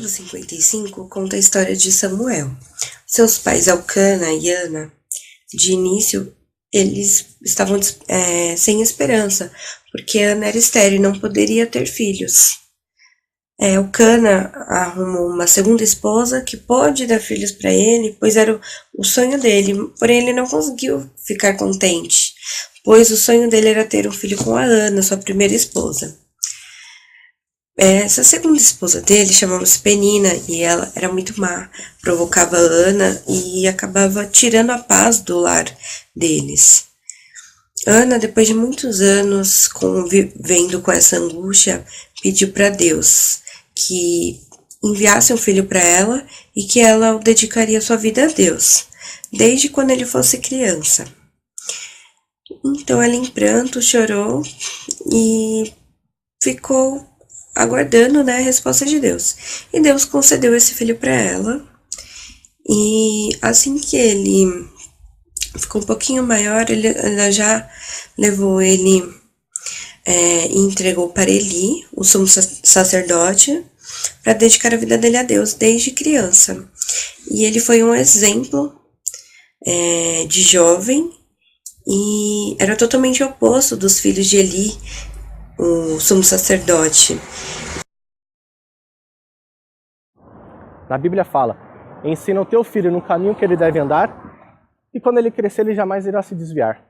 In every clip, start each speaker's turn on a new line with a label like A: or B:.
A: capítulo 55 conta a história de Samuel. Seus pais, Elcana e Ana, de início, eles estavam sem esperança, porque Ana era estéril e não poderia ter filhos. Elcana arrumou uma segunda esposa que pôde dar filhos para ele, pois era o sonho dele, porém ele não conseguiu ficar contente, pois o sonho dele era ter um filho com a Ana, sua primeira esposa. Essa segunda esposa dele chamava-se Penina e ela era muito má, provocava a Ana e acabava tirando a paz do lar deles. Ana, depois de muitos anos convivendo com essa angústia, pediu para Deus que enviasse um filho para ela e que ela dedicaria sua vida a Deus, desde quando ele fosse criança. Então ela em pranto chorou e ficou aguardando, a resposta de Deus. E Deus concedeu esse filho para ela. E assim que ele ficou um pouquinho maior, ela já levou ele e entregou para Eli, o sumo sacerdote, para dedicar a vida dele a Deus desde criança. E ele foi um exemplo de jovem e era totalmente oposto dos filhos de Eli, o sumo sacerdote.
B: Na Bíblia fala: ensina o teu filho no caminho que ele deve andar, e quando ele crescer ele jamais irá se desviar.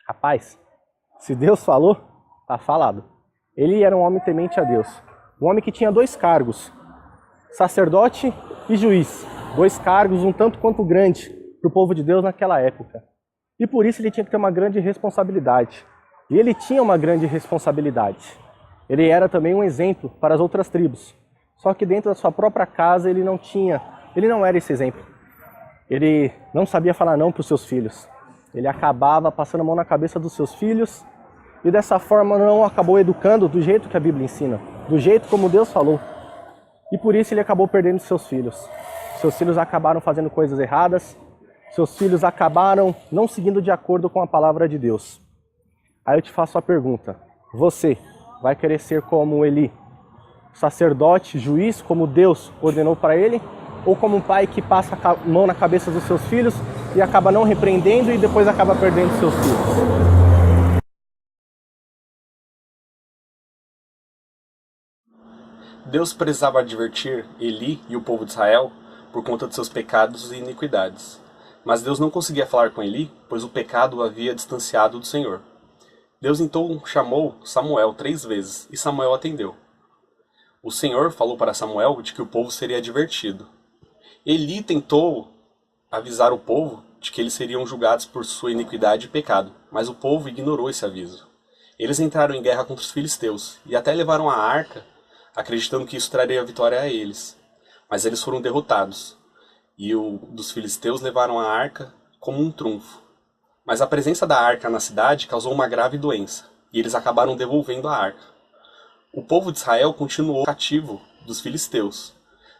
B: Rapaz, se Deus falou, tá falado. Ele era um homem temente a Deus, um homem que tinha 2 cargos, sacerdote e juiz, 2 cargos um tanto quanto grande para o povo de Deus naquela época. E por isso ele tinha que ter uma grande responsabilidade. E ele tinha uma grande responsabilidade. Ele era também um exemplo para as outras tribos. Só que dentro da sua própria casa ele não era esse exemplo. Ele não sabia falar não para os seus filhos. Ele acabava passando a mão na cabeça dos seus filhos e dessa forma não acabou educando do jeito que a Bíblia ensina, do jeito como Deus falou. E por isso ele acabou perdendo seus filhos. Seus filhos acabaram fazendo coisas erradas. Seus filhos acabaram não seguindo de acordo com a palavra de Deus. Aí eu te faço a pergunta: você vai querer ser como Eli, sacerdote, juiz, como Deus ordenou para ele? Ou como um pai que passa a mão na cabeça dos seus filhos e acaba não repreendendo e depois acaba perdendo seus filhos?
C: Deus precisava advertir Eli e o povo de Israel por conta de seus pecados e iniquidades. Mas Deus não conseguia falar com Eli, pois o pecado o havia distanciado do Senhor. Deus então chamou Samuel 3 vezes, e Samuel atendeu. O Senhor falou para Samuel de que o povo seria advertido. Eli tentou avisar o povo de que eles seriam julgados por sua iniquidade e pecado, mas o povo ignorou esse aviso. Eles entraram em guerra contra os filisteus, e até levaram a arca, acreditando que isso traria vitória a eles. Mas eles foram derrotados, e dos filisteus levaram a arca como um trunfo. Mas a presença da arca na cidade causou uma grave doença, e eles acabaram devolvendo a arca. O povo de Israel continuou cativo dos filisteus.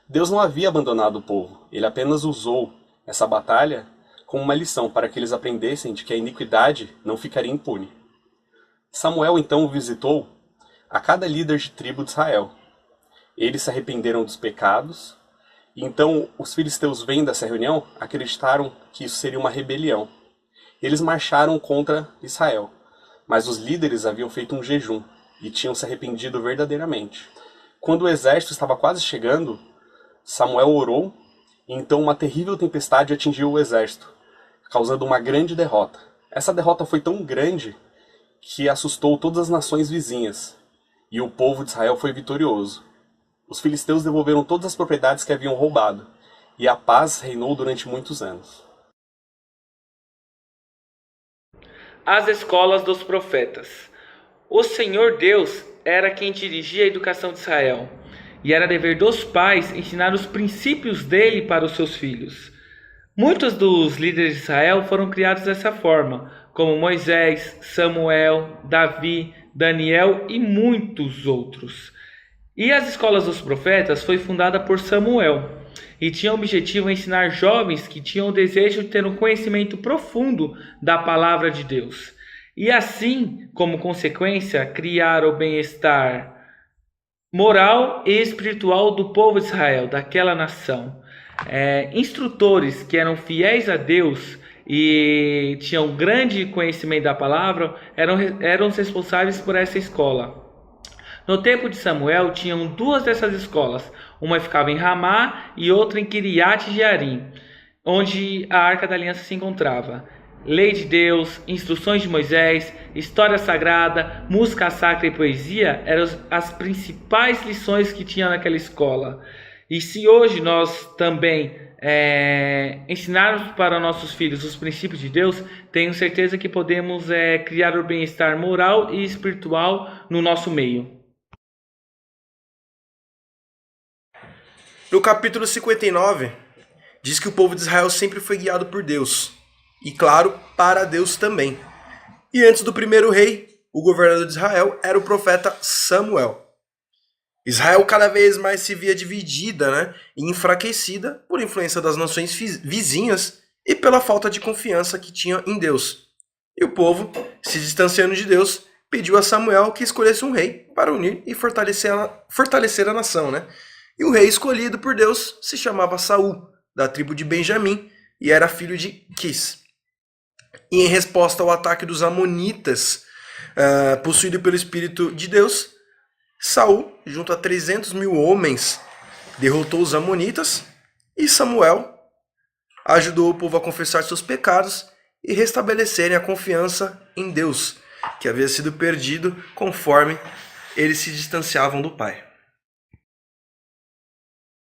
C: Deus não havia abandonado o povo, ele apenas usou essa batalha como uma lição para que eles aprendessem de que a iniquidade não ficaria impune. Samuel então visitou a cada líder de tribo de Israel. Eles se arrependeram dos pecados, e então os filisteus, vendo essa reunião, acreditaram que isso seria uma rebelião. Eles marcharam contra Israel, mas os líderes haviam feito um jejum e tinham se arrependido verdadeiramente. Quando o exército estava quase chegando, Samuel orou e então uma terrível tempestade atingiu o exército, causando uma grande derrota. Essa derrota foi tão grande que assustou todas as nações vizinhas, e o povo de Israel foi vitorioso. Os filisteus devolveram todas as propriedades que haviam roubado, e a paz reinou durante muitos anos.
D: As escolas dos profetas. O Senhor Deus era quem dirigia a educação de Israel, e era dever dos pais ensinar os princípios dele para os seus filhos. Muitos dos líderes de Israel foram criados dessa forma, como Moisés, Samuel, Davi, Daniel e muitos outros. E as escolas dos profetas foi fundada por Samuel, e tinha o objetivo de ensinar jovens que tinham o desejo de ter um conhecimento profundo da palavra de Deus. E assim, como consequência, criar o bem-estar moral e espiritual do povo de Israel, daquela nação. Instrutores que eram fiéis a Deus e tinham grande conhecimento da palavra eram os responsáveis por essa escola. No tempo de Samuel, tinham duas dessas escolas. Uma ficava em Ramá e outra em Kiriat Jearim, onde a Arca da Aliança se encontrava. Lei de Deus, instruções de Moisés, história sagrada, música sacra e poesia eram as principais lições que tinha naquela escola. E se hoje nós também ensinarmos para nossos filhos os princípios de Deus, tenho certeza que podemos criar o bem-estar moral e espiritual no nosso meio.
E: No capítulo 59, diz que o povo de Israel sempre foi guiado por Deus. E claro, para Deus também. E antes do primeiro rei, o governador de Israel era o profeta Samuel. Israel cada vez mais se via dividida, e enfraquecida por influência das nações vizinhas e pela falta de confiança que tinha em Deus. E o povo, se distanciando de Deus, pediu a Samuel que escolhesse um rei para unir e fortalecer a nação. E o rei escolhido por Deus se chamava Saul, da tribo de Benjamim, e era filho de Quis. E em resposta ao ataque dos amonitas, possuído pelo Espírito de Deus, Saul, junto a 300 mil homens, derrotou os amonitas, e Samuel ajudou o povo a confessar seus pecados e restabelecerem a confiança em Deus, que havia sido perdido conforme eles se distanciavam do Pai.